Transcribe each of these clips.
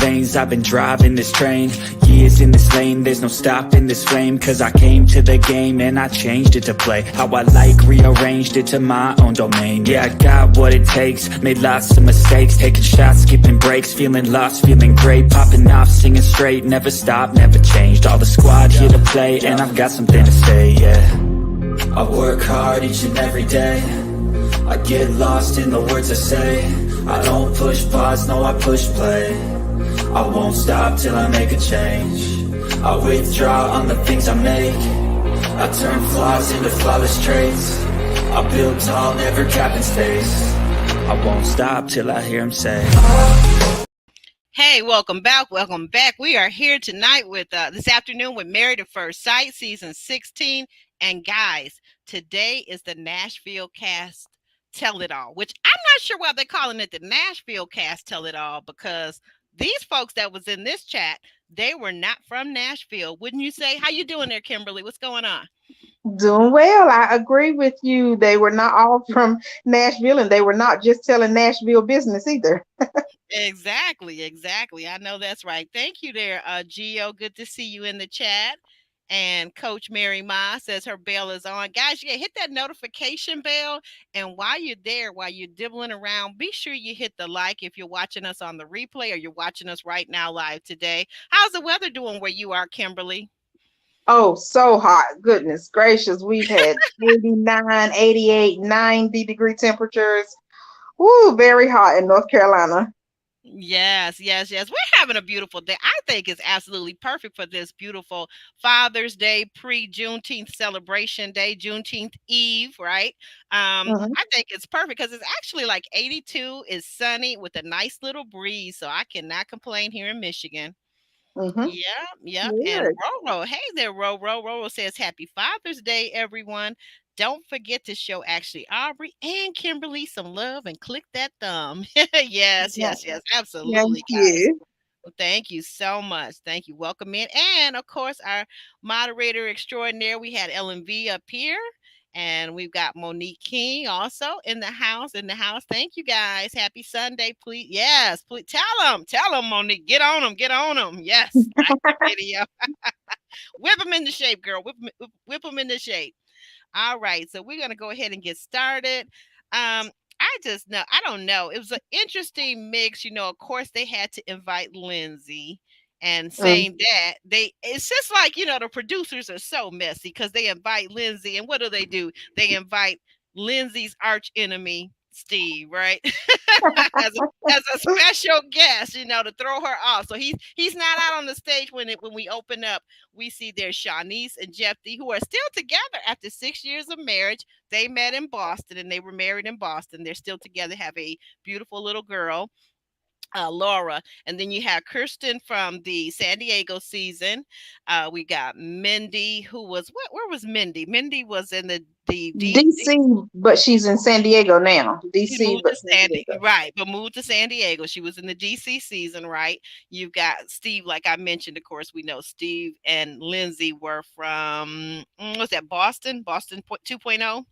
veins, I've been driving this train. Years in this lane, there's no stopping this flame. Cause I came to the game and I changed it to play how I like, rearranged it to my own domain. Yeah, I got what it takes, made lots of mistakes, taking shots, skipping breaks, feeling lost, feeling great, popping off, singing straight, never stopped, never changed. All the squad here to play, and I've got something to say, yeah. I work hard each and every day, I get lost in the words I say. I don't push pause, no, I push play. I won't stop till I make a change. I withdraw on the things I make. I turn flaws into flawless traits. I build tall, never capping space. I won't stop till I hear him say, hey, welcome back. Welcome back. We are here tonight with this afternoon with Married at First Sight, season 16. And guys, today is the Nashville cast Tell It All, which I'm not sure why they're calling it the Nashville cast Tell It All, because these folks that was in this chat, they were not from Nashville. Wouldn't you say? How you doing there, Kimberly? What's going on? Doing well. I agree with you. They were not all from Nashville, and they were not just telling Nashville business either. Exactly. I know that's right. Thank you there, Gio. Good to see you in the chat. And Coach Mary Ma says her bell is on. Guys, yeah, hit that notification bell. And while you're there, while you're dibbling around, be sure you hit the like if you're watching us on the replay or you're watching us right now live today. How's the weather doing where you are, Kimberly? Oh, so hot. Goodness gracious. We've had 89, 88, 90-degree temperatures. Woo, very hot in North Carolina. Yes. We're having a beautiful day. I think it's absolutely perfect for this beautiful Father's Day, pre-Juneteenth celebration day, Juneteenth Eve, right? I think it's perfect because it's actually like 82, is sunny with a nice little breeze. So I cannot complain here in Michigan. Mm-hmm. Yeah. And Roro, hey there, Roro. Roro says, Happy Father's Day, everyone. Don't forget to show Ashley Aubrey and Kimberly some love and click that thumb. Yes, Thank absolutely, guys. you. Well, thank you so much. Thank you. Welcome in. And of course, our moderator extraordinaire, we had LMV up here. And we've got Monique King also in the house. Thank you guys. Happy Sunday, please. Yes, please tell them, Monique. Get on them. Yes, like the video. Whip them into shape, girl. Whip them into shape. All right, so we're gonna go ahead and get started. I don't know. It was an interesting mix. Of course, they had to invite Lindsey, and saying that it's just like, the producers are so messy because they invite Lindsey, and what do? They invite Lindsey's arch enemy, Steve, right? as a special guest, to throw her off. So he's not out on the stage when we open up. We see there's Shawnice and Jeffy, who are still together after 6 years of marriage. They met in Boston and they were married in Boston. They're still together, have a beautiful little girl. Laura, and then you have Kirsten from the San Diego season. We got Mindy, who was where was Mindy? Mindy was in the DC, but she's in San Diego now. DC, but San Diego. Right, but moved to San Diego. She was in the DC season, right? You've got Steve, like I mentioned. Of course, we know Steve and Lindsey were from what's that? Boston 2.0.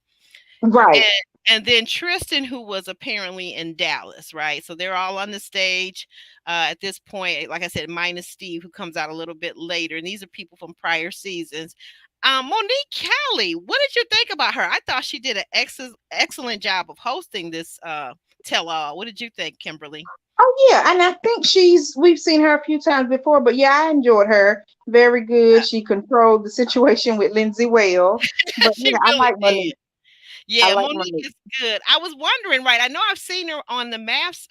Right. And then Tristan, who was apparently in Dallas, right? So they're all on the stage at this point. Like I said, minus Steve, who comes out a little bit later. And these are people from prior seasons. Monique Kelly, what did you think about her? I thought she did an excellent job of hosting this tell-all. What did you think, Kimberly? Oh, yeah. And I think we've seen her a few times before, but yeah, I enjoyed her. Very good. She controlled the situation with Lindsey well. But She yeah, I really like did. Monique. Yeah, Monique is good. I was wondering, right? I know I've seen her on the maps,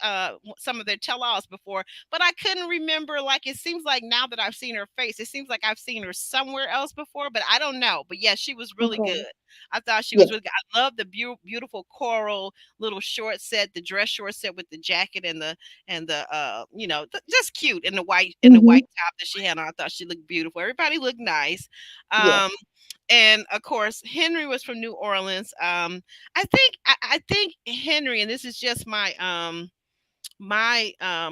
some of their tell-alls before, but I couldn't remember. Like, it seems like now that I've seen her face, it seems like I've seen her somewhere else before, but I don't know. But yeah, she was really good. I thought she was really good. I love the beautiful coral little short set, the dress short set with the jacket and the just cute in the white top that she had on. I thought she looked beautiful. Everybody looked nice. And of course, Henry was from New Orleans. I think Henry, and this is just my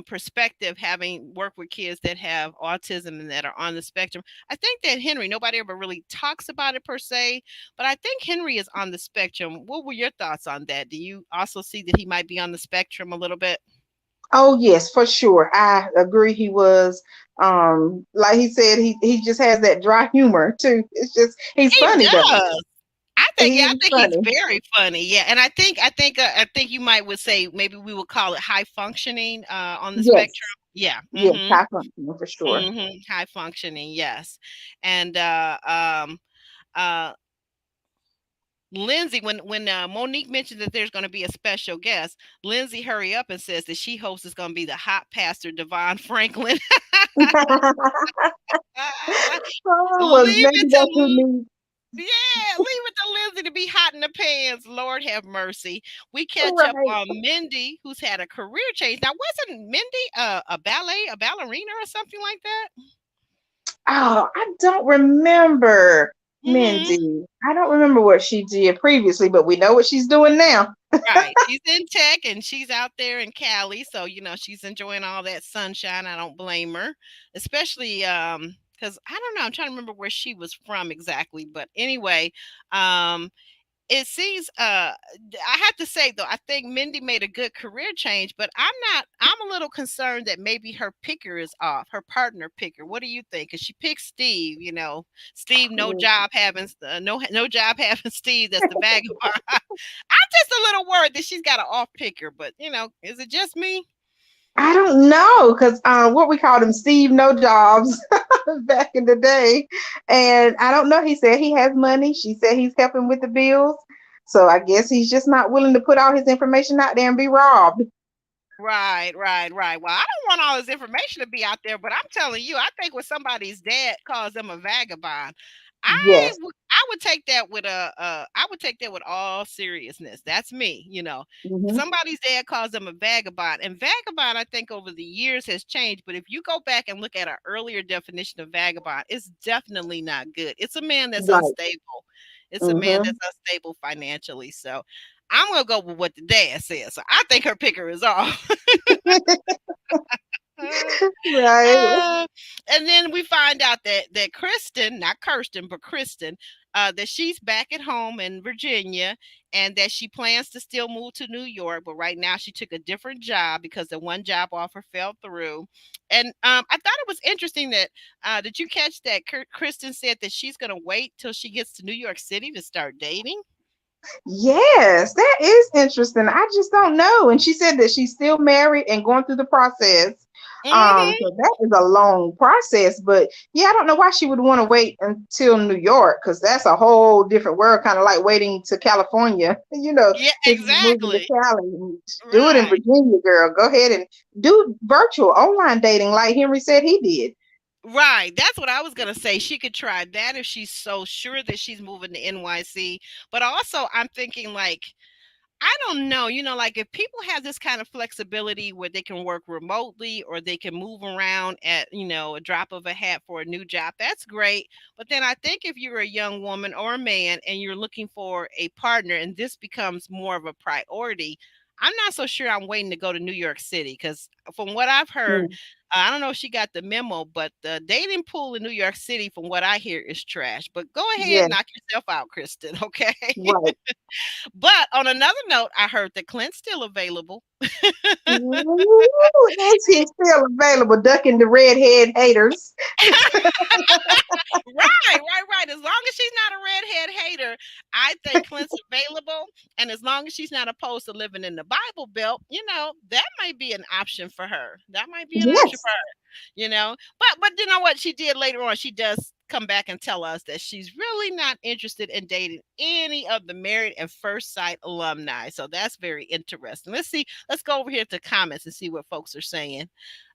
perspective, having worked with kids that have autism and that are on the spectrum. I think that Henry, nobody ever really talks about it per se, but I think Henry is on the spectrum. What were your thoughts on that? Do you also see that he might be on the spectrum a little bit? Oh yes, for sure. I agree he was like he said, he just has that dry humor too. It's just he's He funny though. does. He I is think he's funny. very funny. Yeah, and I think you might would say maybe we would call it high functioning on the spectrum. Yes. Yeah. Yes, high functioning for sure. High functioning. Yes. And uh Lindsay, when Monique mentioned that there's going to be a special guest, Lindsay hurry up and says that she hopes it's going to be the hot pastor Devon Franklin. Oh, well, Leave maybe it that's who to needs. Yeah, leave it to Lindsay to be hot in the pants. Lord have mercy. We catch up Right. on Mindy, who's had a career change. Now, wasn't Mindy a ballerina or something like that? Oh, I don't remember Hmm. Mindy. I don't remember what she did previously, but we know what she's doing now. Right. She's in tech and she's out there in Cali. So, she's enjoying all that sunshine. I don't blame her. Especially because I don't know, I'm trying to remember where she was from exactly. But anyway, um, it seems I have to say though, I think Mindy made a good career change, but I'm a little concerned that maybe her picker is off, her partner picker. What do you think? Because she picked Steve, Steve, no Mm. job having no job having Steve, that's the vagabond. I'm just a little worried that she's got an off picker, but is it just me? I don't know because what we called him Steve No Jobs back in the day, and I don't know. He said he has money. She said he's helping with the bills, so I guess he's just not willing to put all his information out there and be robbed. Right, right, right. Well, I don't want all this information to be out there, but I'm telling you, I think when somebody's dad calls them a vagabond, Yes. I would take that with I would take that with all seriousness. That's me. Hmm. Somebody's dad calls them a vagabond, and vagabond, I think over the years has changed. But if you go back and look at our earlier definition of vagabond, it's definitely not good. It's a man that's Right. unstable. It's a man Hmm. that's unstable financially. So I'm gonna go with what the dad says. So I think her picker is off. Right. Uh, and then we find out that Kristen, not Kirsten, but Kristen, that she's back at home in Virginia, and that she plans to still move to New York, but right now she took a different job because the one job offer fell through. And I thought it was interesting that did you catch that Kristen said that she's going to wait till she gets to New York City to start dating? Yes, that is interesting. I just don't know. And she said that she's still married and going through the process. Hmm. So that is a long process, but yeah, I don't know why she would want to wait until New York because that's a whole different world, kind of like waiting to California, Yeah, to moving to exactly. Cali. Do it in Right. Virginia, girl. Go ahead and do virtual online dating like Henry said he did. Right. That's what I was going to say. She could try that if she's so sure that she's moving to NYC. But also, I'm thinking like, I don't know, like if people have this kind of flexibility where they can work remotely or they can move around at, a drop of a hat for a new job, that's great. But then I think if you're a young woman or a man and you're looking for a partner and this becomes more of a priority, I'm not so sure I'm waiting to go to New York City because from what I've heard, Mm, I don't know if she got the memo, but the dating pool in New York City, from what I hear, is trash. But go ahead, yes, knock yourself out, Kristen. Okay. right. But on another note, I heard that Clint's still available. Ooh, is he still available? Ducking the redhead haters. Right, right, right. As long as she's not a redhead hater, I think Clint's available. And as long as she's not opposed to living in the Bible Belt, that might be an option for her. That might be an option Yes. for her, But you know what she did later on? She does come back and tell us that she's really not interested in dating any of the Married at First Sight alumni. So that's very interesting. Let's see. Let's go over here to comments and see what folks are saying.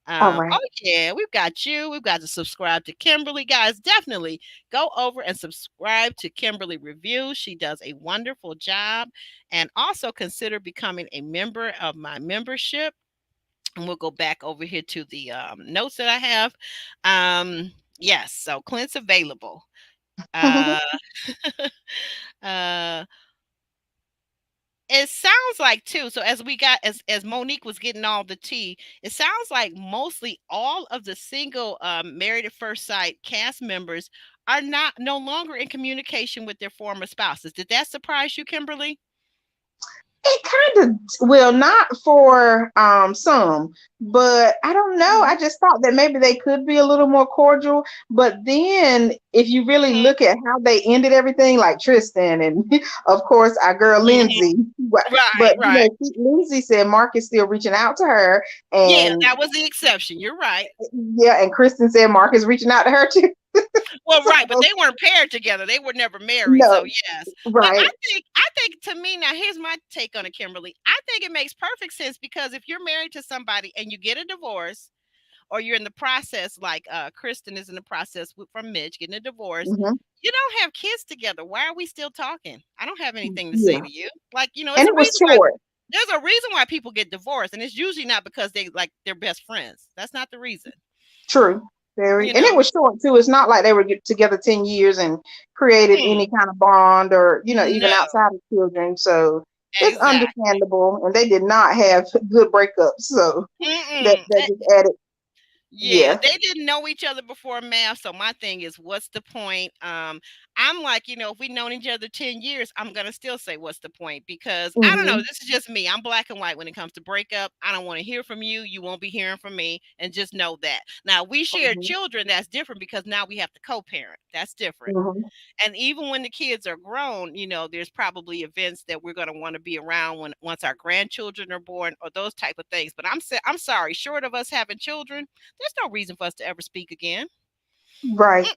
All right. Oh yeah, we've got you. We've got to subscribe to Kimberly, guys. Definitely go over and subscribe to Kimberly Reviews. She does a wonderful job, and also consider becoming a member of my membership. And we'll go back over here to the notes that I have. Yes, so Clint's available. Uh, uh, It sounds like too. So as we got as Monique was getting all the tea, it sounds like mostly all of the single Married at First Sight cast members are not no longer in communication with their former spouses. Did that surprise you, Kimberly? It kind of, well, not for some, but I don't know. I just thought that maybe they could be a little more cordial. But then, if you really Mhm. look at how they ended everything, like Tristan and of course our girl Mhm. Lindsay, Right, but right. Lindsay said Mark is still reaching out to her, Yeah, and that was the exception. You're right. yeah, and Kristen said Mark is reaching out to her too. Well, So right, but they weren't paired together. They were never married. So no, yes. But I right. think I think to me now here's my take on it, Kimberly. I think it makes perfect sense because if you're married to somebody and you get a divorce or you're in the process like Kristen is in the process from Mitch getting a divorce, Hmm. you don't have kids together. Why are we still talking? I don't have anything to say Yeah, to you. Like, it's and a it was reason why short. there's a reason why people get divorced and it's usually not because they like they're best friends. That's not the reason. True. Very. You And it know. was short too. It's not like they were together 10 years and created Mm-mm. any kind of bond or, even No. outside of children. So it's Exactly. understandable. And they did not have good breakups. So that, Mm-mm. that just added, Yeah, yeah. they didn't know each other before math. So my thing is, what's the point? I'm like, if we've known each other 10 years, I'm gonna still say what's the point? Because I don't know, Hmm. this is just me. I'm black and white when it comes to breakup. I don't want to hear from you. You won't be hearing from me. And just know that. Now we share Hmm. children, that's different because now we have to co-parent. That's different. Hmm. And even when the kids are grown, there's probably events that we're going to want to be around when once our grandchildren are born or those type of things. But I'm sorry, short of us having children, there's no reason for us to ever speak again. Right.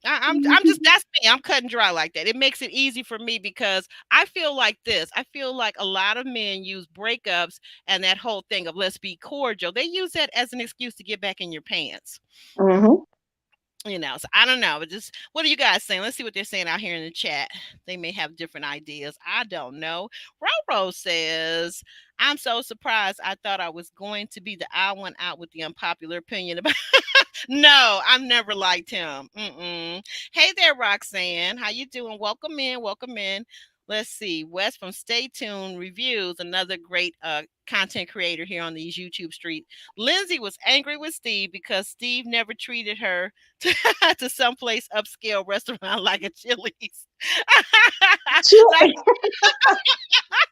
I'm just that's me. I'm cut and dry like that. It makes it easy for me because I feel like this. I feel like a lot of men use breakups and that whole thing of let's be cordial. They use that as an excuse to get back in your pants. Hmm. So I don't know. But just what are you guys saying? Let's see what they're saying out here in the chat. They may have different ideas. I don't know. Roro says, I'm so surprised. I thought I was going to be the odd one out with the unpopular opinion about. No, I've never liked him. Mm-mm. Hey there, Roxanne. How you doing? Welcome in. Welcome in. Let's see. Wes from Stay Tuned Reviews, another great content creator here on these YouTube streets. Lindsay was angry with Steve because Steve never treated her to someplace upscale restaurant like a Chili's. Sure. so, I,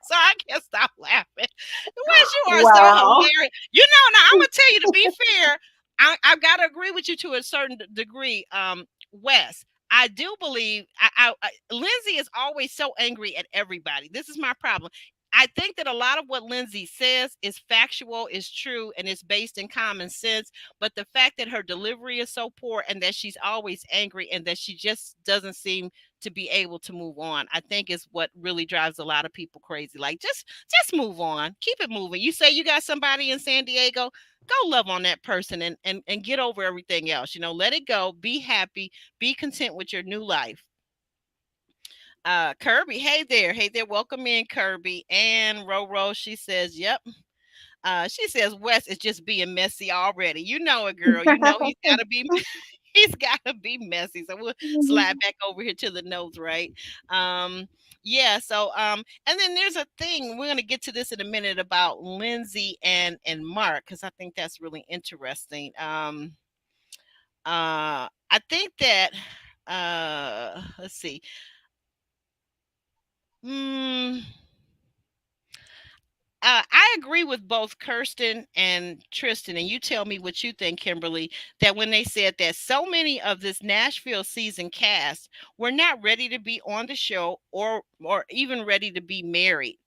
so I can't stop laughing. Wes, you are so Wow. hilarious. Now I'm gonna tell you to be fair. I've got to agree with you to a certain degree, Wes. I do believe Lindsay is always so angry at everybody. This is my problem. I think that a lot of what Lindsay says is factual, is true, and is based in common sense. But the fact that her delivery is so poor and that she's always angry and that she just doesn't seem to be able to move on, I think is what really drives a lot of people crazy. Like just move on. Keep it moving. You say you got somebody in San Diego, go love on that person and get over everything else. Let it go. Be happy. Be content with your new life. Kirby, hey there, welcome in, Kirby. And Roro, she says, yep. She says Wes is just being messy already. You know it, girl. You know he's gotta be he's gotta be messy. So we'll slide back over here to the notes, right? Um, yeah, so and then there's a thing, we're gonna get to this in a minute about Lindsay and Mark, because I think that's really interesting. I think that let's see. Mm, I agree with both Kirsten and Tristan, and you tell me what you think, Kimberly. That when they said that so many of this Nashville season cast were not ready to be on the show or even ready to be married.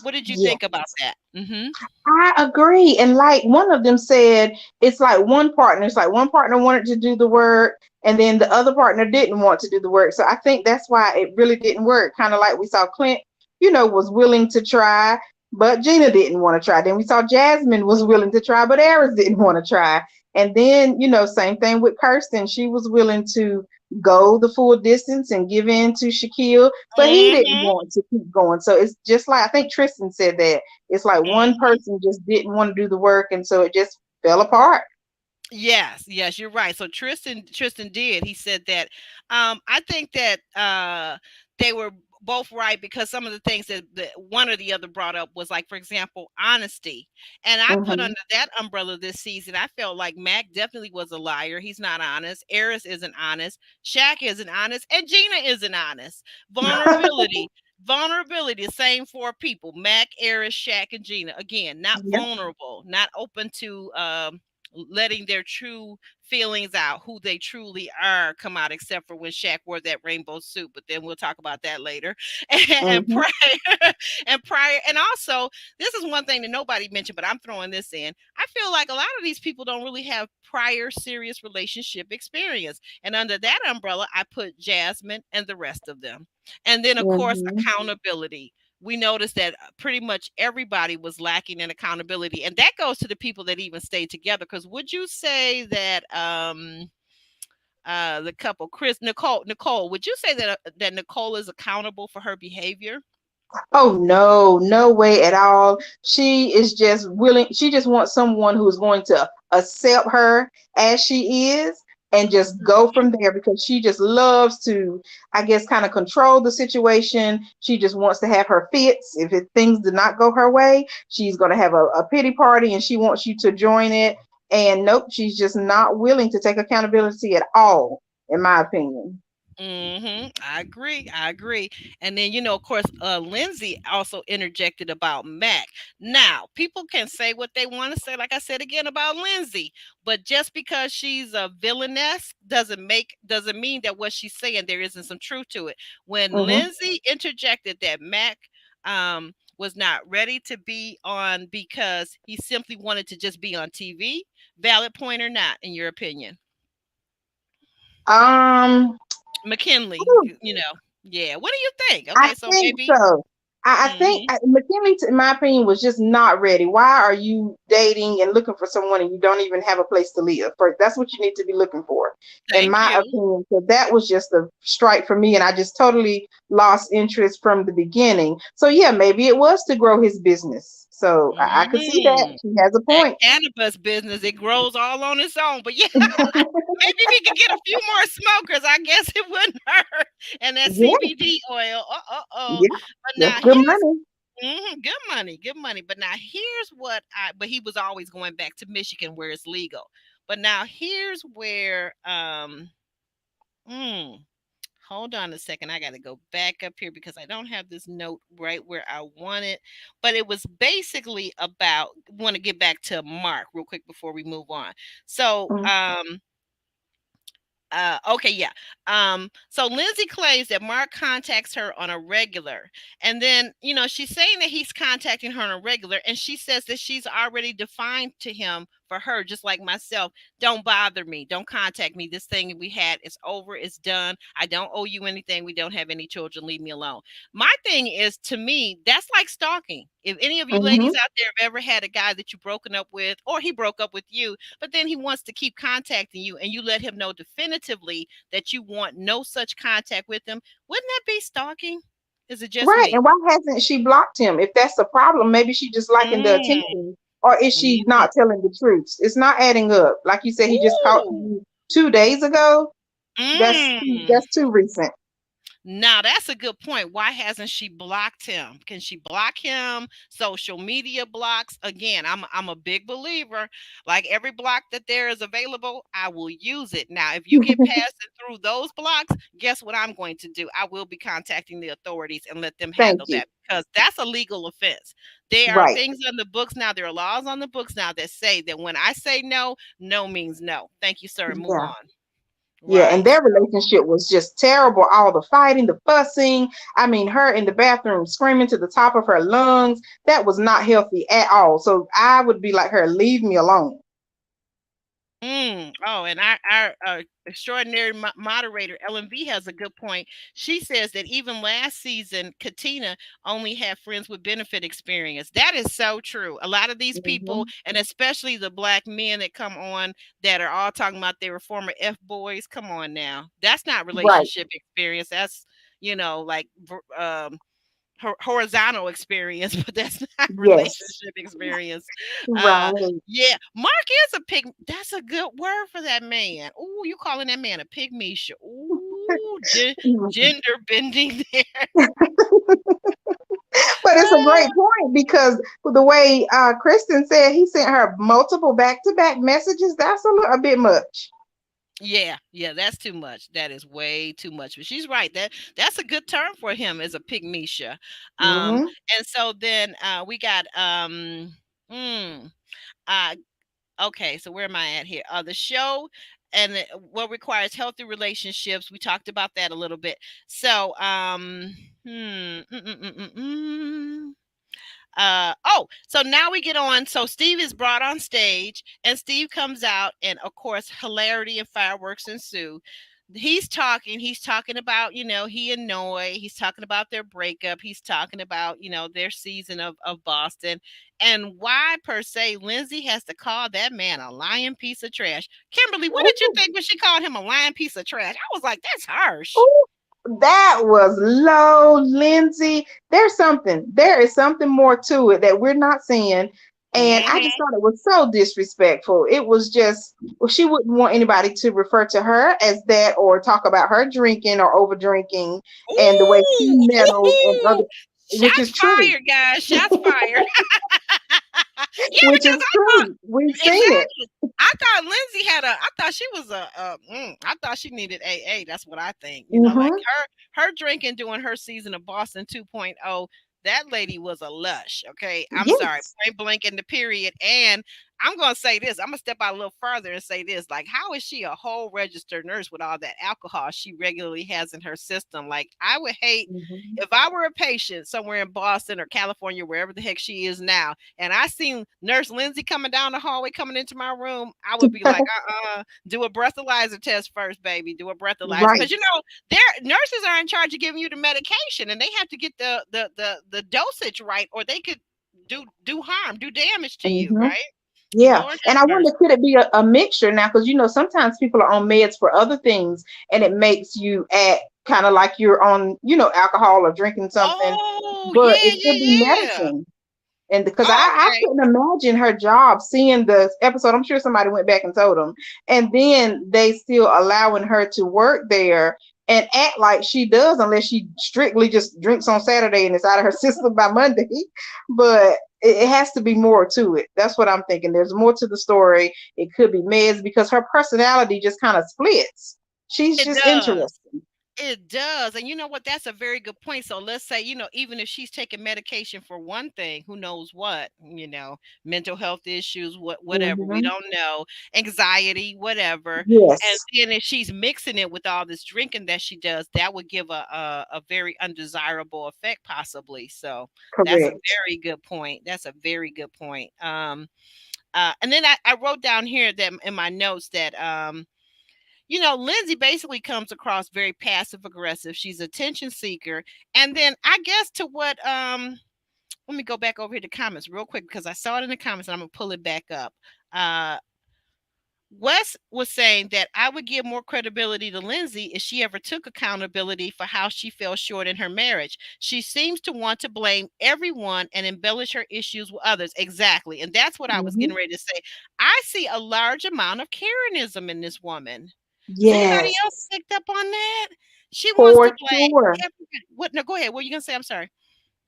What did you Yeah. think about that? Mm-hmm. I agree. And like one of them said, it's like one partner wanted to do the work and then the other partner didn't want to do the work. So I think that's why it really didn't work. Kind of like we saw Clint, was willing to try, but Gina didn't want to try. Then we saw Jasmine was willing to try, but Aris didn't want to try. And then, same thing with Kirsten. She was willing to go the full distance and give in to Shaquille, but he didn't Mm-hmm. want to keep going. So it's just like I think Tristan said that it's like one Mm-hmm. person just didn't want to do the work, and so it just fell apart. Yes, you're right. So Tristan did. He said that. I think that they were both right because some of the things that one or the other brought up was like, for example, honesty. And I put Hmm. under that umbrella this season, I felt like Mac definitely was a liar. He's not honest. Eris isn't honest. Shaq isn't honest, and Gina isn't honest. Vulnerability. Vulnerability, the same four people: Mac, Eris, Shaq, and Gina. Again, not Yeah. vulnerable, not open to letting their true feelings out, who they truly are, come out, except for when Shaq wore that rainbow suit. But then we'll talk about that later. And Mm-hmm. prior, and also, this is one thing that nobody mentioned, but I'm throwing this in. I feel like a lot of these people don't really have prior serious relationship experience. And under that umbrella, I put Jasmine and the rest of them. And then, of course, Mm-hmm. accountability. We noticed that pretty much everybody was lacking in accountability. And that goes to the people that even stayed together. Because would you say that the couple, Chris, Nicole, would you say that Nicole is accountable for her behavior? Oh no, no way at all. She is just willing. She just wants someone who's going to accept her as she is and just go from there because she just loves to, I guess, kind of control the situation. She just wants to have her fits. If things do not go her way, she's going to have a pity party and she wants you to join it. And nope, she's just not willing to take accountability at all, in my opinion. I agree. I agree. And then, of course, Lindsay also interjected about Mac. Now, people can say what they want to say, like I said again about Lindsay, but just because she's a villainess doesn't mean that what she's saying there isn't some truth to it. When Hmm. Lindsay interjected that Mac was not ready to be on because he simply wanted to just be on TV, valid point or not, in your opinion? Um, McKinley, yeah. What do you think? I Okay, so think maybe. so. I think Mhm. McKinley, in my opinion, was just not ready. Why are you dating and looking for someone and you don't even have a place to live? First, that's what you need to be looking for, in Thank my you. opinion. So that was just a strike for me, and I just totally lost interest from the beginning. So yeah, maybe it was to grow his business. So I could see that Mm. she has a That point. cannabis business, it grows all on its own. But yeah, maybe we could get a few more smokers. I guess it wouldn't hurt. And that Yeah, CBD oil. yeah, But that's now good here's money. good money, good money. But now here's but he was always going back to Michigan where it's legal. But now here's where mm, hold on a second. I got to go back up here because I don't have this note right where I want it. But it was basically about, want to get back to Mark real quick before we move on. So, Mhm. okay, yeah. So Lindsay claims that Mark contacts her on a regular. And then, she's saying that he's contacting her on a regular. And she says that she's already defined to him for her, just like myself. Don't bother me. Don't contact me. This thing we had is over. It's done. I don't owe you anything. We don't have any children. Leave me alone. My thing is, to me, that's like stalking. If any of you ladies Mhm. out there have ever had a guy that you broken up with, or he broke up with you, but then he wants to keep contacting you and you let him know definitively that you want no such contact with him, wouldn't that be stalking? Is it just Right. me? And why hasn't she blocked him? If that's the problem, maybe she just liking the Mm, attention. Or is she mm. not telling the truth? It's not adding up. Like you said, he just talked to Ooh. you 2 days ago. Mm. That's too recent. Now that's a good point. Why hasn't she blocked him? Can she block him? Social media blocks. Again, I'm a big believer. Like every block that there is available, I will use it. Now, if you get past and through those blocks, guess what I'm going to do? I will be contacting the authorities and let them Thank handle you. that because that's a legal offense. There are Right. things on the books now, there are laws on the books now that say that when I say no, no means no. Thank you, sir, and move Yeah. on. Yeah. And Right. their relationship was just terrible. All the fighting, the fussing. I mean, her in the bathroom screaming to the top of her lungs. That was not healthy at all. So I would be like her, leave me alone. Oh, and our extraordinary moderator, Ellen V, has a good point. She says that even last season, Katina only had friends with benefit experience. That is so true. A lot of these people, Hmm. and especially the black men that come on that are all talking about they were former F boys, come on now. That's not Right. relationship experience. That's, like horizontal experience, but that's not Yes. relationship experience. Uh, Right. yeah, Mark is a pig. That's a good word for that man. Ooh, you calling that man a pygmisha? Ooh, gender bending there. But it's a great point because the way Kristen said he sent her multiple back-to-back messages, that's a bit much. Yeah, yeah, that's too much. That is way too much. But she's right. That's a good term for him as a pygmisha. Mm-hmm. And so then we got mm, uh okay, so where am I at here? The show and what requires healthy relationships. We talked about that a little bit. So so now we get on. So Steve is brought on stage, and Steve comes out, and of course, hilarity and fireworks ensue. He's talking about, he and Noy, he's talking about their breakup, he's talking about, their season of Boston, and why per se Lindsey has to call that man a lying piece of trash. Kimberly, what did you think when she called him a lying piece of trash? I was like, that's harsh. Ooh, that was low, Lindsay. There is something more to it that we're not seeing. And I just Hmm. thought it was so disrespectful. It was just, well, she wouldn't want anybody to refer to her as that or talk about her drinking or over drinking and the way she Ooh, meddles and ooh, other, which shots is true, fired, guys. Shots fired. Yeah, which because is true. We've seen it. exactly. I thought Lindsay had a. I thought she was I thought she needed AA. That's what I think. Like Hmm. her drinking during her season of Boston 2.0. That lady was a lush. Okay, I'm sorry, Yes. point blank in the period. And I'm gonna say this. I'm gonna step out a little further and say this. Like, how is she a whole registered nurse with all that alcohol she regularly has in her system? Like, I would hate Hmm. if I were a patient somewhere in Boston or California, wherever the heck she is now, and I seen Nurse Lindsay coming down the hallway, coming into my room, I would be like, do a breathalyzer test first, baby. Do a breathalyzer. Right. Because their nurses are in charge of giving you the medication, and they have to get the dosage right, or they could do harm, do damage to you, Hmm. right? Yeah, Lord and have I mercy. wonder could it be a mixture now? Because sometimes people are on meds for other things, and it makes you act kind of like you're on alcohol or drinking something, Oh but yeah, it could be yeah, yeah. medicine. And because Oh, I okay. couldn't imagine her job seeing the episode. I'm sure somebody went back and told them, and then they still allowing her to work there and act like she does, unless she strictly just drinks on Saturday and it's out of her system by Monday. But it has to be more to it. That's what I'm thinking. There's more to the story. It could be meds because her personality just kind of splits. She's It just does. interesting. It does. And you know what? That's a very good point. So let's say, even if she's taking medication for one thing, who knows what, mental health issues, whatever, we Hmm. don't know, anxiety, whatever. And Yes, then if she's mixing it with all this drinking that she does, that would give a very undesirable effect, possibly. So that's a correct. very good point. That's a very good point. And then I wrote down here that in my notes that Lindsay basically comes across very passive aggressive. She's attention seeker. And then I guess to what let me go back over here to comments real quick because I saw it in the comments and I'm gonna pull it back up. Uh Wes was saying that I would give more credibility to Lindsay if she ever took accountability for how she fell short in her marriage. She seems to want to blame everyone and embellish her issues with others. Exactly. And that's what I was Hmm. getting ready to say. I see a large amount of Karenism in this woman. Has anybody else Yes, picked up on that? She wants to for blame sure. everybody. What? No, go ahead. What are you gonna say? I'm sorry.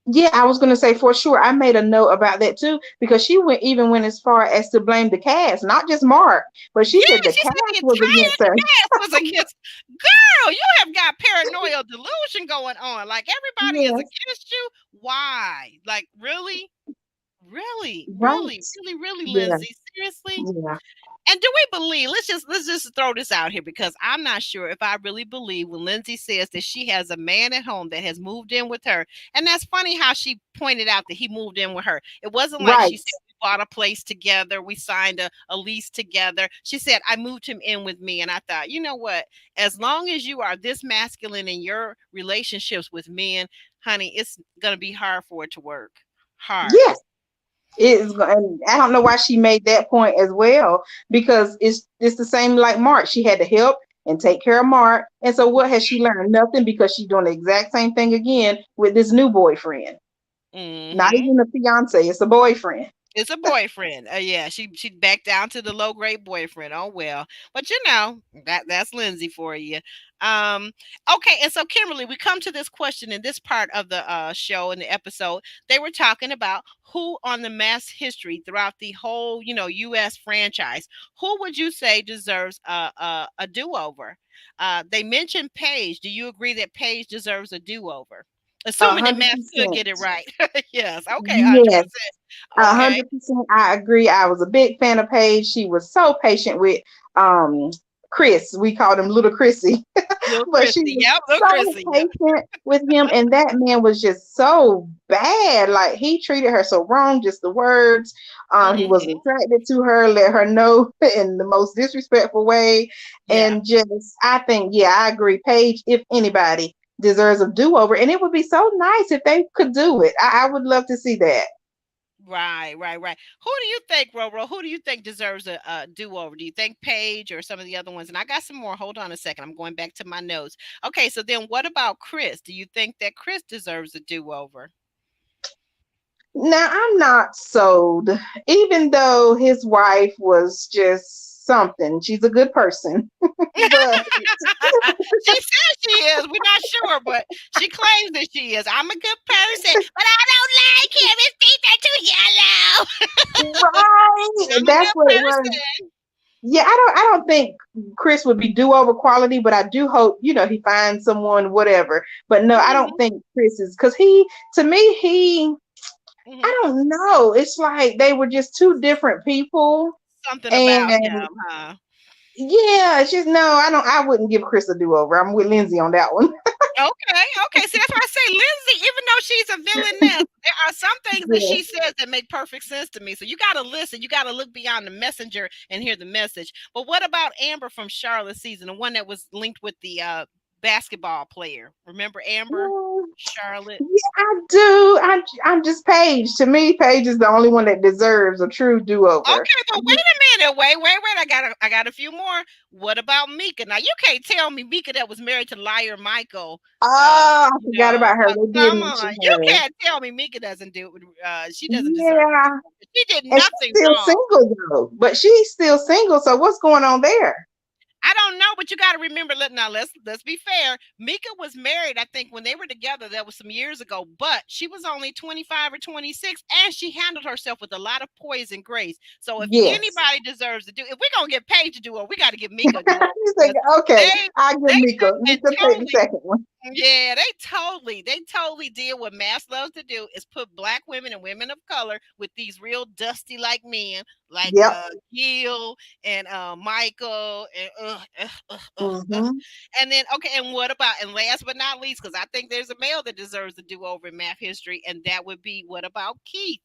Yeah, I was gonna say for sure. I made a note about that too because she went as far as to blame the cast, not just Mark, but she Yeah, said the she said the cast was entire against her. cast was against. Girl, you have got paranoid delusion going on. Like everybody is Yes, against you. Why? Like really, really, really, right. really, really, Yeah, Lindsay. Seriously? yeah, And do we believe? Let's just throw this out here because I'm not sure if I really believe when Lindsay says that she has a man at home that has moved in with her. And that's funny how she pointed out that he moved in with her. It wasn't like she right. said we bought a place together, we signed a lease together. She said I moved him in with me, and I thought, you know what? As long as you are this masculine in your relationships with men, honey, it's gonna be hard for it to work. Hard. Yes, and I don't know why she made that point as well because it's the same like Mark. She had to help and take care of Mark, and so what has she learned? Nothing because she's doing the exact same thing again with this new boyfriend. Not Mm-hmm. even a fiance, it's a boyfriend. It's a boyfriend. Yeah, she backed down to the low grade boyfriend. Oh well, but that's Lindsay for you. Um, okay, and so Kimberly, we come to this question in this part of the show in the episode. They were talking about who on the mass history throughout the whole U.S. franchise. Who would you say deserves a do over? They mentioned Paige. Do you agree that Paige deserves a do over? A Assuming that hundred Matt could get percent. it right. Yes. Okay. 100%. Yes, Okay. 100%. I agree. I was a big fan of Paige. She was so patient with um Chris. We called him Little Chrissy, Little but she Chrissy. was Yep. Little so Chrissy. Yep. patient with him, and that man was just so bad. Like he treated her so wrong. Just the words. He Hmm. wasn't attracted to her. Let her know in the most disrespectful way, Yeah. and just I think, yeah, I agree. Paige, if anybody deserves a do over, and it would be so nice if they could do it. I would love to see that. Right. Right. Right. Who do you think, Roro? Who do you think deserves a do over? Do you think Paige or some of the other ones? And I got some more. Hold on a second. I'm going back to my notes. Okay. So then, what about Chris? Do you think that Chris deserves a do over? Now, I'm not sold, even though his wife was just something. She's a good person. But She says she is. We're not sure, but she claims that she is. I'm a good person, but I don't like him. His feet are too yellow. right, I'm a that's good what it was. person. Yeah, I don't think Chris would be do-over quality, but I do hope, he finds someone, whatever. But no, I don't Hmm. think Chris is, because he, to me, Hmm. I don't know. It's like they were just two different people. Something about him, And huh? yeah, it's just no, I wouldn't give Chris a do-over. I'm with Lindsay on that one. Okay, okay. See, that's why I say Lindsay, even though she's a villainess, there are some things that Yeah. she says that make perfect sense to me. So you got to listen. You got to look beyond the messenger and hear the message. But what about Amber from Charlotte's season, the one that was linked with the basketball player? Remember Amber, Mm, Charlotte? yeah, I do. I'm just Paige. To me, Paige is the only one that deserves a true do-over. Okay, but wait a minute. Wait. I got a few more. What about Mika? Now you can't tell me Mika that was married to liar Michael. Oh, I forgot about her. They did Come on. mention You her. can't tell me Mika doesn't do she doesn't deserve it. Yeah, She did and she's nothing still wrong. single though. But she's still single. So what's going on there? I don't know, but you got to remember. Let's be fair. Mika was married, I think, when they were together. That was some years ago, but she was only 25 or 26, and she handled herself with a lot of poise and grace. So if Yes. anybody deserves to do, if we're gonna get paid to do it, we got to give Mika a do over He's like, because okay, they I give they Mika. took and Mika take the totally second one. yeah, they totally did what mass loves to do is put black women and women of color with these real dusty like men like Yep. Gil and Michael and Mm-hmm. and then okay, and what about and last but not least, because I think there's a male that deserves to do over in math history, and that would be what about Keith?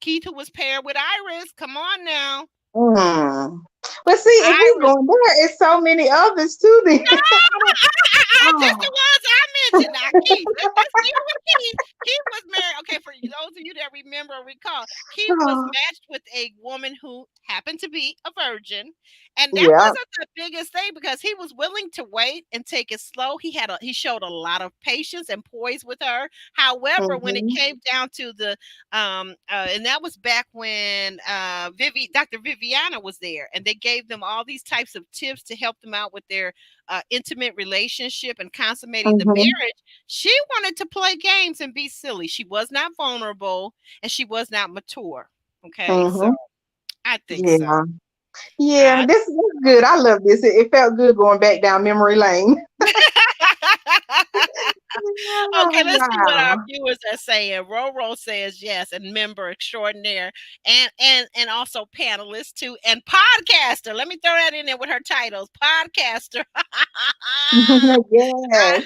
Keith who was paired with Iris. Come on now. Mm. But see, if we Iris. going there, it's so many others too. Then No, just the oh, ones I mentioned. Now, Keith, let's deal with Keith. Keith was married. Okay, for those of you that remember or recall, Keith was oh, matched with a woman who happened to be a virgin, and that yeah. wasn't the biggest thing because he was willing to wait and take it slow. He showed a lot of patience and poise with her. However, when it Mm-hmm. came down to the and that was back when Dr. Viviana was there, and they gave them all these types of tips to help them out with their intimate relationship and consummating the Mm-hmm. marriage. She wanted to play games and be silly. She was not vulnerable and she was not mature. Okay, so Mm-hmm. I think so. Yeah. Yeah. I This is good. I love this. It felt good going back down memory lane. Okay, Oh, let's see what our wow. viewers are saying. Roro says yes, and member extraordinaire, and also panelist too, and podcaster. Let me throw that in there with her titles, podcaster. I, Yes.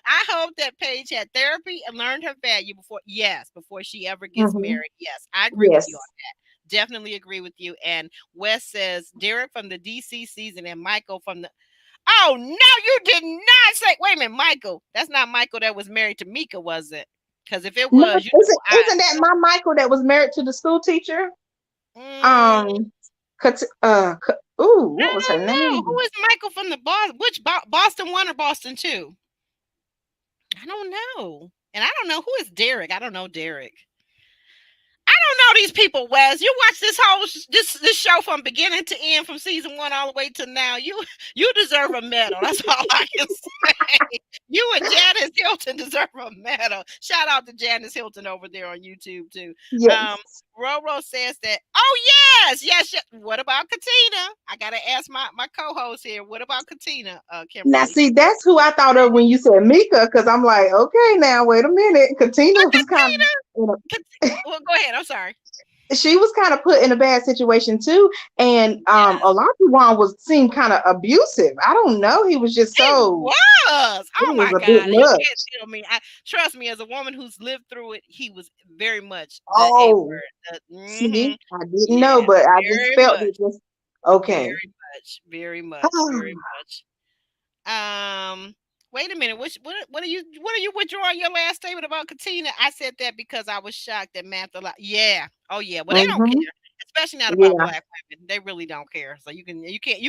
I hope that Paige had therapy and learned her value before she ever gets Mm-hmm. married. Yes, I agree with you on Yes. that. Definitely agree with you. And Wes says Derek from the DC season and Michael from the Oh no, you did not say. Wait a minute, Michael. That's not Michael that was married to Mika, was it? Because if it No, was, isn't that my Michael that was married to the school teacher? mm, Um, ooh, what was I her don't know. Who name? is Michael from the Which Boston one or Boston two? I don't know. And I don't know who is Derek. I don't know Derek. I don't know these people, Wes. You watch this whole this show from beginning to end, from season 1 all the way to now. You deserve a medal. That's all I can say. You and Janice Hilton deserve a medal. Shout out to Janice Hilton over there on YouTube too. Yes. Roro says that. Oh yes. What about Katina? I gotta ask my co-host here. What about Katina? Now, Kimberly. see, that's who I thought of when you said Mika, because I'm like, okay, now wait a minute. Katina was kind Katina. of, Well, go ahead. I'm sorry. she was kind of put in a bad situation too, and Yes. Olajuwon seemed kind of abusive. I don't know. He was just He so. was. It Oh was my a bit God. You much. can't tell me. Trust me, as a woman who's lived through it, he was very much the A Oh, word. see, I didn't know, Yeah, but I just very felt it. much. Just Very okay. much. Very much. Very much. Wait a minute. What are you withdrawing your last statement about Katina? I said that because I was shocked that Matthew. Yeah. Oh yeah. Well, they don't Mm-hmm. care, especially not about Yeah. black women. They really don't care. So you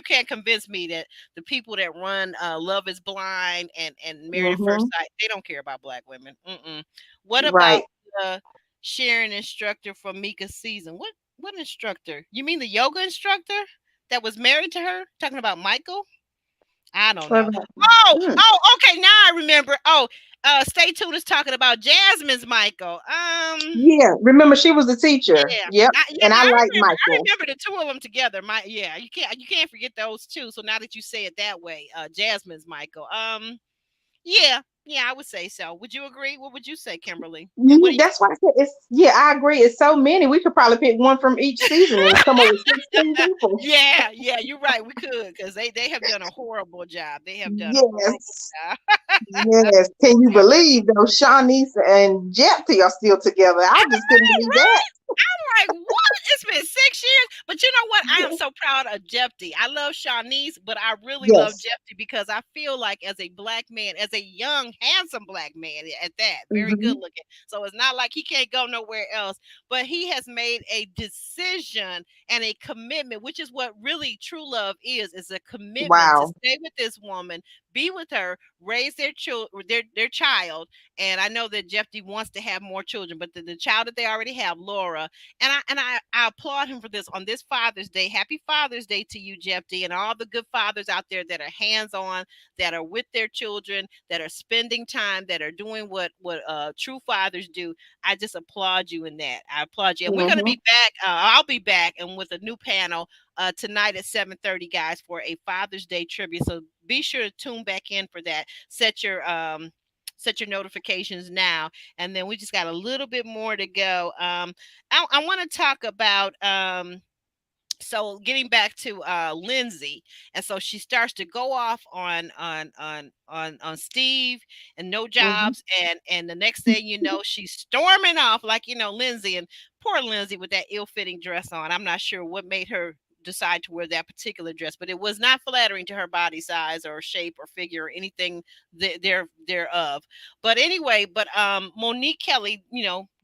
can't convince me that the people that run Love Is Blind and Married at First Mm-hmm. Sight, they don't care about black women. Mm-mm. What about Right. the sharing instructor from Mika's season? What instructor? You mean the yoga instructor that was married to her? Talking about Michael? I don't What know. about- Mm. Okay. Now I remember. Stay tuned is talking about Jasmine's Michael. Yeah. Remember, she was the teacher. Yeah. Yep. Yeah, And I I like remember. I Michael. remember the two of them together. Yeah, you can't forget those two. So now that you say it that way, Jasmine's Michael. Yeah, I would say so. Would you agree? What would you say, Kimberly? And what do you? That's why I said it's. Yeah, I agree. It's so many. We could probably pick one from each season and come up with 16 people. Yeah, you're right. We could, because they have done a horrible job. They have done a horrible Yes. job. Yes. Can you Yeah. believe those Shawnice and Jephty are still together? I just couldn't believe that. Like, what? It's been 6 years. But you know what? I am so proud of Jephty. I love Shawnice, but I really love Yes. Jephty because I feel like, as a black man, as a young, handsome black man at that, very good Hmm. looking. So it's not like he can't go nowhere else. But he has made a decision and a commitment, which is what really true love is a commitment to Wow. stay with this woman, be with her, raise their child. And I know that Jephty wants to have more children, but the child that they already have, Laura, and I applaud him for this on this Father's Day. Happy Father's Day to you, Jephty, and all the good fathers out there that are hands-on, that are with their children, that are spending time, that are doing what true fathers do. I just applaud you in that. I applaud you. And we're going to Hmm. be back. I'll be back and with a new panel tonight at 7:30, guys, for a Father's Day tribute. So be sure to tune back in for that. Set your notifications now, and then we just got a little bit more to go. I want to talk about so getting back to Lindsey, and so she starts to go off on Steve and no Hmm. jobs, and the next thing you know, she's storming off like, Lindsey, and poor Lindsey with that ill-fitting dress on. I'm not sure what made her decide to wear that particular dress, but it was not flattering to her body size or shape or figure or anything thereof. But anyway, Monique Kelly,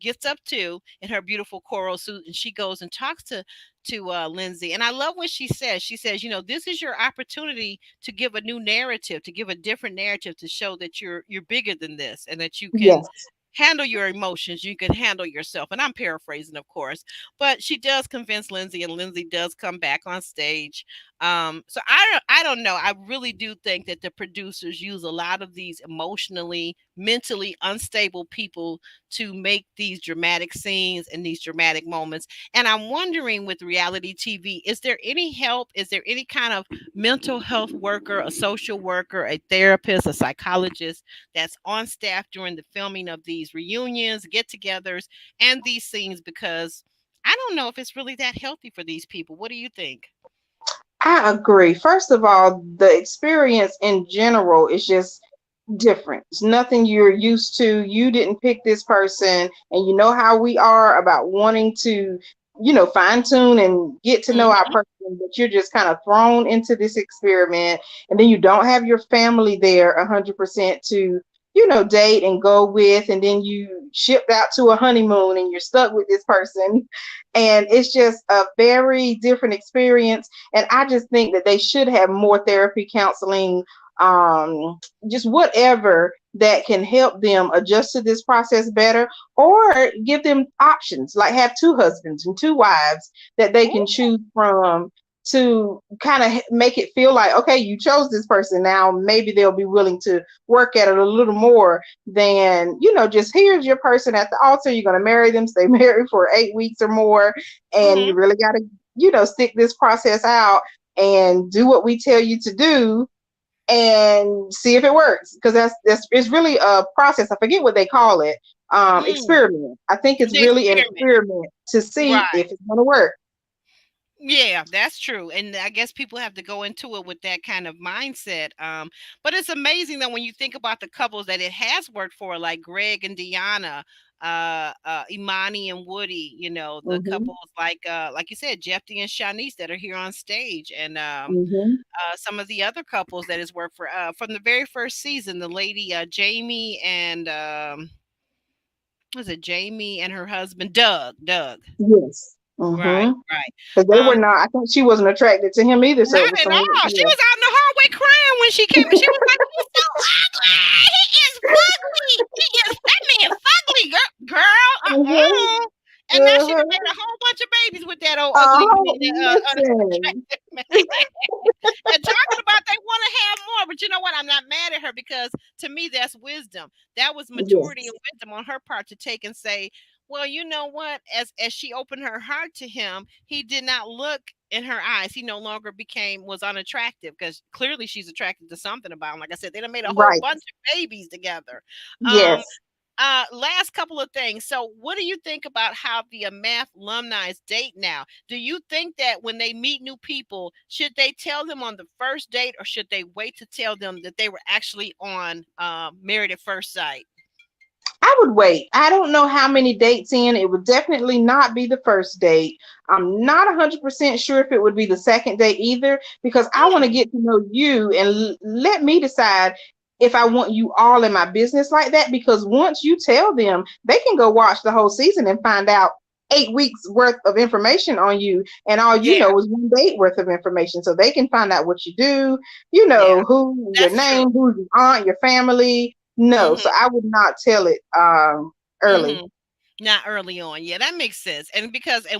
gets up too in her beautiful coral suit, and she goes and talks to Lindsey. And I love what she says. She says, this is your opportunity to give a new narrative, to give a different narrative, to show that you're bigger than this, and that you can Yes. handle your emotions, you can handle yourself. And I'm paraphrasing, of course, but she does convince Lindsey, and Lindsey does come back on stage. So I don't know. I really do think that the producers use a lot of these emotionally, mentally unstable people to make these dramatic scenes and these dramatic moments. And I'm wondering, with reality TV, is there any help? Is there any kind of mental health worker, a social worker, a therapist, a psychologist that's on staff during the filming of these reunions, get-togethers, and these scenes? Because I don't know if it's really that healthy for these people. What do you think? I agree. First of all, the experience in general is just different. It's nothing you're used to. You didn't pick this person, and you know how we are about wanting to, fine tune and get to know our Mhm. person, but you're just kind of thrown into this experiment, and then you don't have your family there 100% to, date and go with, and then you shipped out to a honeymoon and you're stuck with this person. And it's just a very different experience. And I just think that they should have more therapy counseling just whatever that can help them adjust to this process better, or give them options, like have two husbands and two wives that they can Ooh, choose from, to kind of make it feel like, okay, you chose this person, now maybe they'll be willing to work at it a little more than, just here's your person at the altar, you're going to marry them, stay married for 8 weeks or more, and mhm, you really got to, stick this process out and do what we tell you to do and see if it works, because that's it's really a process. I forget what they call it. mm. Experiment. I think it's The really an experiment, experiment to see right? if it's going to work. Yeah, that's true. And I guess people have to go into it with that kind of mindset. But it's amazing that when you think about the couples that it has worked for, like Greg and Deanna, Imani and Woody, the Hmm. couples like you said, Jeffy and Shanice that are here on stage, and Hmm. some of the other couples that has worked for from the very first season, the lady Jamie and was it Jamie and her husband Doug? Doug. Yes. Right, Hmm. right. Because they were Um, not. I think she wasn't attracted to him either. So Not it was at someone. all. She Yeah. was out in the hallway crying when she came, and she was like, "He's so ugly. He is fugly. He is that man fugly, girl. Hmm. And now she done made a whole bunch of babies with that old ugly man, that Listen. unattractive man. And talking about they want to have more, but you know what? I'm not mad at her, because to me that's wisdom. That was maturity and Yes. wisdom on her part to take and say, well, you know what? As she opened her heart to him, he did not look in her eyes. He no longer was unattractive, because clearly she's attracted to something about him. Like I said, they done made a whole Right. bunch of babies together. Um, Yes. Last couple of things. So, what do you think about how the math alumni date now? Do you think that when they meet new people, should they tell them on the first date, or should they wait to tell them that they were actually on Married at First Sight? I would wait. I don't know how many dates in. It would definitely not be the first date. I'm not 100% sure if it would be the second date either, because I want to Mm, get to know you and let me decide if I want you all in my business like that. Because once you tell them, they can go watch the whole season and find out 8 weeks worth of information on you, and all you yeah, know is one date worth of information. So they can find out what you do, yeah, who, your that's true. name, who's your aunt, your family. No, so Hmm. I would not tell it early. Hmm. Not early on. Yeah, that makes sense. And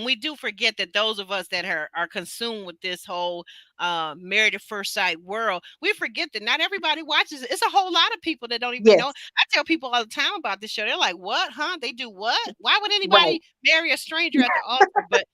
we do forget that those of us that are consumed with this whole Married at First Sight world, we forget that not everybody watches it. It's a whole lot of people that don't even know. Yes, I tell people all the time about this show. They're like, "What? Huh? They do what? Why would right. anybody marry a stranger at the altar?" But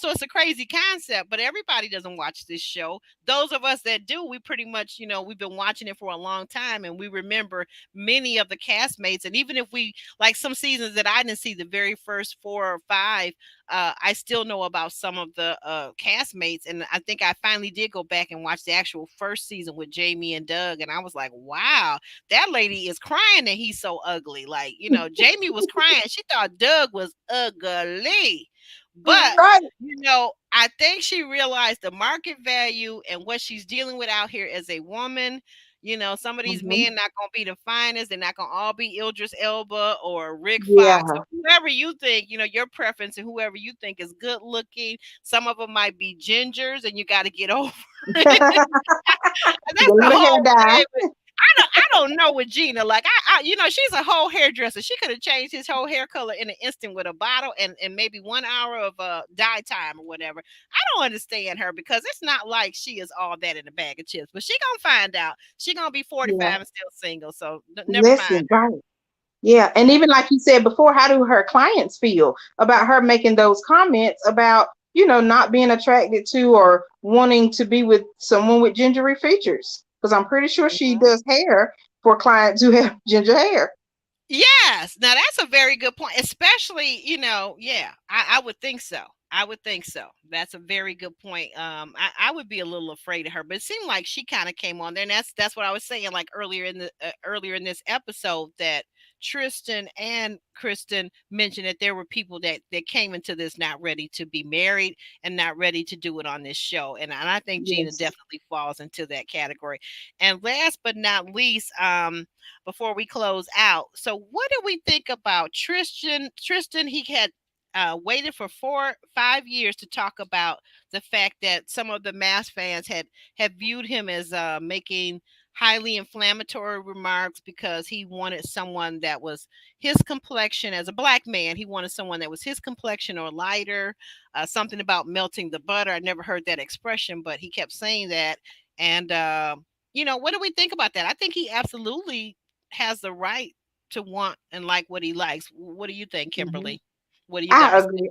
so it's a crazy concept, but everybody doesn't watch this show. Those of us that do, we pretty much, we've been watching it for a long time, and we remember many of the castmates. And even if we, like some seasons that I didn't see, the very first 4 or 5, I still know about some of the castmates. And I think I finally did go back and watch the actual first season with Jamie and Doug, and I was like, wow, that lady is crying that he's so ugly. Like, Jamie was crying. She thought Doug was ugly. But, Right. I think she realized the market value and what she's dealing with out here as a woman. Some of these Hmm. men not gonna be the finest. They're not gonna all be Idris Elba or Rick Fox Yeah. or whoever you think, your preference, and whoever you think is good looking. Some of them might be gingers, and you got to get over it. And that's The the little hair whole dye. thing. I don't know with Gina. Like she's a whole hairdresser. She could have changed his whole hair color in an instant with a bottle and maybe 1 hour of dye time or whatever. I don't understand her, because it's not like she is all that in a bag of chips. But she gonna find out. She gonna be Yeah. 45 and still single. So never mind. Listen, right. Yeah. And even like you said before, how do her clients feel about her making those comments about, not being attracted to or wanting to be with someone with gingery features? Because I'm pretty sure she Mhm. does hair for clients who have ginger hair. Yes. Now that's a very good point. Especially, yeah, I would think so. I would think so. That's a very good point. I would be a little afraid of her, but it seemed like she kind of came on there, and that's what I was saying, like earlier in this episode, that Tristan and Kristen mentioned that there were people that came into this not ready to be married and not ready to do it on this show, and I think Gina Yes. definitely falls into that category. And last but not least, before we close out. So, what do we think about Tristan? Tristan, he had waited for 5 years to talk about the fact that some of the Mass fans had viewed him as making highly inflammatory remarks because he wanted someone that was his complexion as a black man. He wanted someone that was his complexion or lighter. Something about melting the butter. I never heard that expression, but he kept saying that. And what do we think about that? I think he absolutely has the right to want and like what he likes. What do you think, Hmm. Kimberly? What do you I guys think? agree.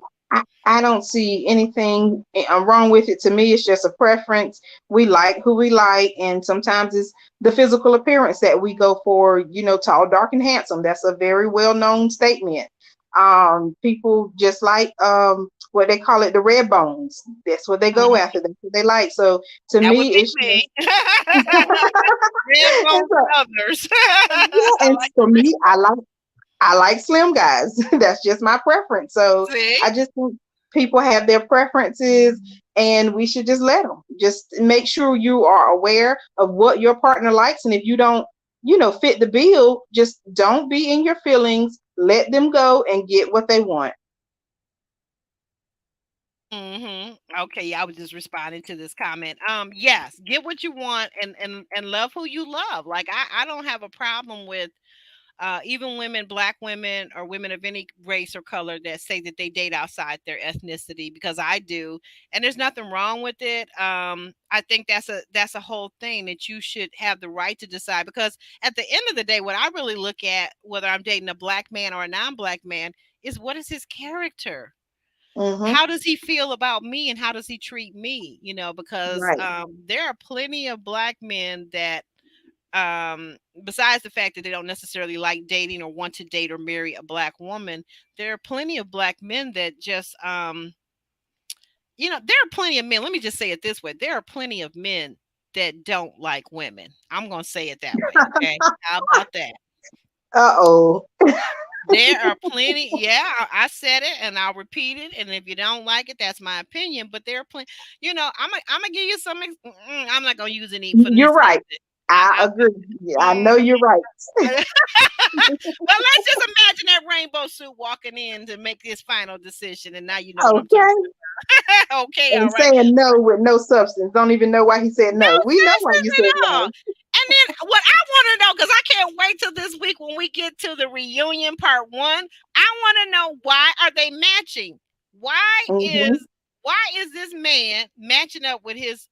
I don't see anything wrong with it. To me, it's just a preference. We like who we like, and sometimes it's the physical appearance that we go for. Tall, dark, and handsome. That's a very well known statement. People just like what they call it, the red bones. That's what they go Mhm. after. That's what they like. So to That would me, be it's me. just Red and bone so, others. yeah. I And like for the red. me, I like slim guys. That's just my preference. So See? I just think people have their preferences, and we should just let them. Just make sure you are aware of what your partner likes. And if you don't, fit the bill, just don't be in your feelings. Let them go and get what they want. Okay, yeah, I was just responding to this comment. Yes, get what you want and love who you love. Like I don't have a problem with even women, black women, or women of any race or color that say that they date outside their ethnicity, because I do, and there's nothing wrong with it. I think that's a whole thing that you should have the right to decide, because at the end of the day, what I really look at, whether I'm dating a black man or a non-black man, is what is his character. Mm-hmm. How does he feel about me and how does he treat me? Because Right. there are plenty of black men that besides the fact that they don't necessarily like dating or want to date or marry a black woman, there are plenty of black men that just there are plenty of men, let me just say it this way, there are plenty of men that don't like women. I'm going to say it that way, okay? How about that? Uh-oh. There are plenty. Yeah, I said it and I'll repeat it. And if you don't like it, that's my opinion. But there are plenty. I'm gonna give you some. I'm not gonna use any for You're this right. instance. I agree. Yeah, I know you're right. Well, let's just imagine that rainbow suit walking in to make this final decision, and now you know what I'm talking Okay. about. Okay, all And right. saying no with no substance. Don't even know why he said No no. We know why you substance said at all. no. And then what I want to know, because I can't wait till this week when we get to the reunion part one. I want to know, why are they matching? Why Mm-hmm. is why is this man matching up with his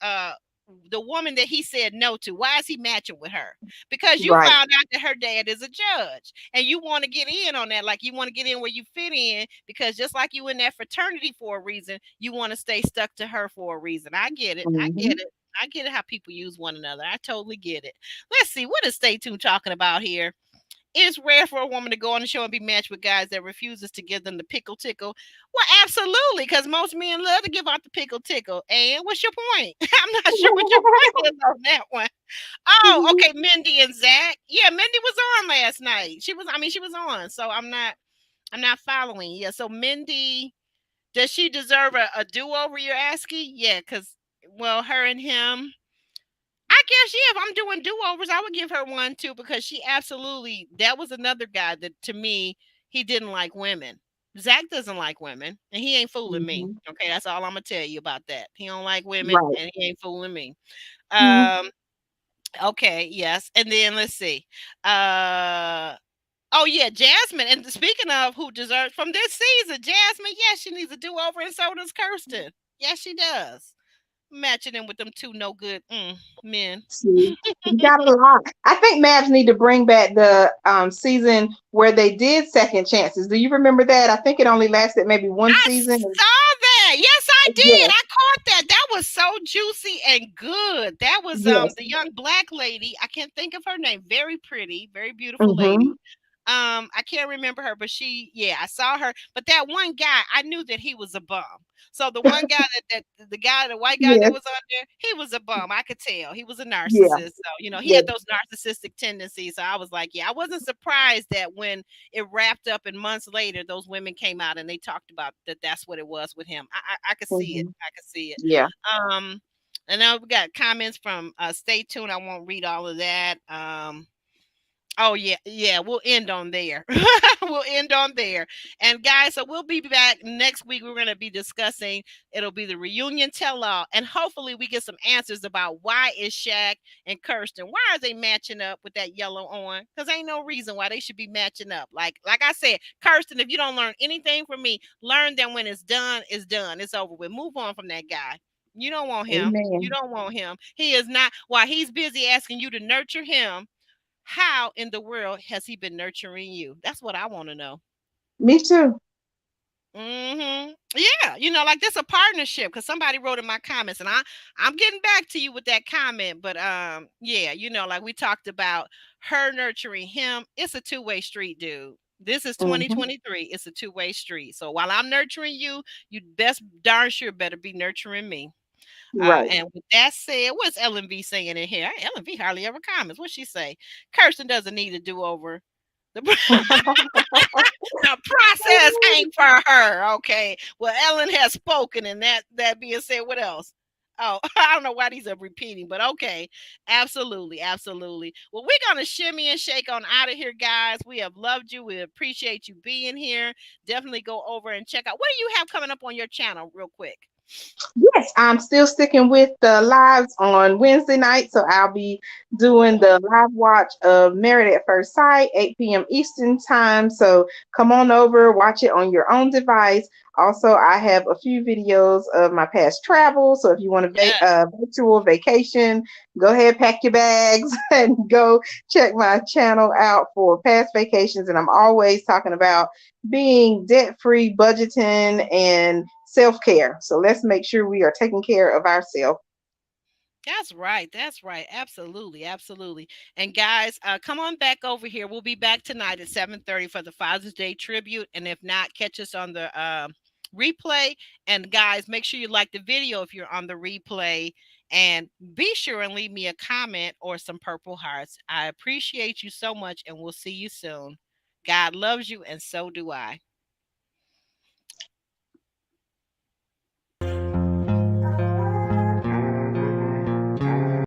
the woman that he said no to? Why is he matching with her? Because you Right. found out that her dad is a judge, and you want to get in on that, like you want to get in where you fit in, because just like you in that fraternity for a reason, you want to stay stuck to her for a reason. I get it. I Mm-hmm. get it. I get it how people use one another. I totally get it. Let's see. What is Stay Tuned talking about here? It's rare for a woman to go on the show and be matched with guys that refuses to give them the pickle tickle. Well, absolutely, because most men love to give out the pickle tickle. And what's your point? I'm not sure what your point is on that one. Oh, okay, Mindy and Zach. Yeah, Mindy was on last night. She was on. So I'm not following. Yeah, so Mindy, does she deserve a do-over, you're asking? Yeah, because, well, her and him, I guess, yeah, if I'm doing do-overs, I would give her one too, because she absolutely, that was another guy that, to me, he didn't like women. Zach doesn't like women, and he ain't fooling me. Mm-hmm. Okay, that's all I'm gonna tell you about that. He don't like women, Right. and he ain't fooling me. Mm-hmm. Um, okay, yes, and then let's see. Uh, oh yeah, Jasmine. And speaking of who deserves from this season, Jasmine, yes, she needs a do-over, and so does Kirsten. Yes, she does. Matching them with them two no good men. See, you got a lot. I think Mavs need to bring back the season where they did second chances. Do you remember that? I think it only lasted maybe one I season. saw that. Yes, I did. Yes, I caught that. That was so juicy and good. That was yes. the young black lady. I can't think of her name. Very pretty, very beautiful Mm-hmm. lady. I can't remember her, but yeah, I saw her. But that one guy, I knew that he was a bum. So the one guy the white guy that Yes, was on there, he was a bum. I could tell he was a yeah, narcissist. So he yes. had those narcissistic tendencies. So I was like, yeah, I wasn't surprised that when it wrapped up and months later, those women came out and they talked about that. That's what it was with him. I could see it. Mm-hmm. I could see it. Yeah. Um, and now we got comments from Stay Tuned. I won't read all of that. Oh yeah, yeah. We'll end on there. We'll end on there. And guys, so we'll be back next week. We're going to be discussing. It'll be the reunion tell-all, and hopefully we get some answers about why is Shaq and Kirsten, why are they matching up with that yellow on? Because ain't no reason why they should be matching up. Like I said, Kirsten, if you don't learn anything from me, learn that when it's done, it's done. It's over with. Move on from that guy. You don't want him. You Amen. don't want him. He is not. While he's busy asking you to nurture him, how in the world has he been nurturing you? That's what I want to know. Me too. Yeah, like this a partnership because somebody wrote in my comments, and I'm getting back to you with that comment. But yeah, like we talked about her nurturing him. It's a two-way street, dude. This is Hmm. 2023. It's a two-way street. So while I'm nurturing you, you best darn sure better be nurturing me. Right. And with that said, what's Ellen V saying in here? Ellen V hardly ever comments. What she say? Kirsten doesn't need a do over. The, the process ain't for her. Okay. Well, Ellen has spoken, and that being said, what else? Oh, I don't know why these are repeating, but okay. Absolutely, absolutely. Well, we're gonna shimmy and shake on out of here, guys. We have loved you. We appreciate you being here. Definitely go over and check out. What do you have coming up on your channel, real quick? Yes, I'm still sticking with the lives on Wednesday night. So I'll be doing Ooh, the live watch of Married at First Sight, 8 p.m. Eastern time. So come on over, watch it on your own device. Also, I have a few videos of my past travel. So if you want a yes. virtual vacation, go ahead, pack your bags and go check my channel out for past vacations. And I'm always talking about being debt free, budgeting, and self care. So let's make sure we are taking care of ourselves. That's right. That's right. Absolutely. Absolutely. And guys, come on back over here. We'll be back tonight at 7:30 for the Father's Day tribute. And if not, catch us on the replay. And guys, make sure you like the video if you're on the replay. And be sure and leave me a comment or some purple hearts. I appreciate you so much, and we'll see you soon. God loves you, and so do I.